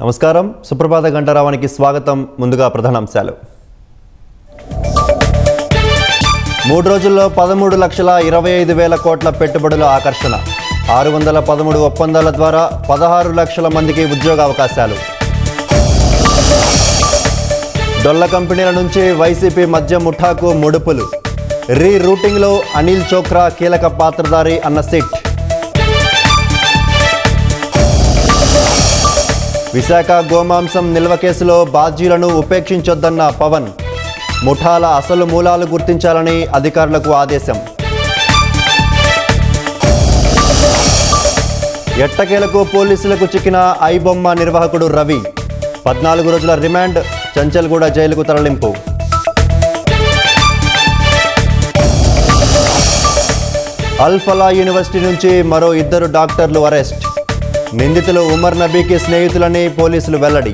నమస్కారం సుప్రభాత గంటరావానికి స్వాగతం. ముందుగా ప్రధానాంశాలు. 3 రోజుల్లో 13,25,000 కోట్ల పెట్టుబడుల ఆకర్షణ. 613 ఒప్పందాల ద్వారా 16 లక్షల మందికి ఉద్యోగ అవకాశాలు. డొల్ల కంపెనీల నుంచి వైసీపీ మధ్య ముఠాకు ముడుపులు. రీరూటింగ్లో అనిల్ చోక్రా కీలక పాత్రధారి అన్న సిట్. విశాఖ గోమాంసం నిల్వ కేసులో బాధ్యులను ఉపేక్షించొద్దన్న పవన్. ముఠాల అసలు మూలాలు గుర్తించాలని అధికారులకు ఆదేశం. ఎట్టకేలకు పోలీసులకు చిక్కిన ఐబొమ్మ నిర్వాహకుడు రవి. 14 రోజుల రిమాండ్. చంచల్గూడ జైలుకు తరలింపు. అల్ ఫలా యూనివర్సిటీ నుంచి మరో 2 డాక్టర్లు అరెస్ట్. నిందితులు ఉమర్ నబీకి స్నేహితులని పోలీసులు వెల్లడి.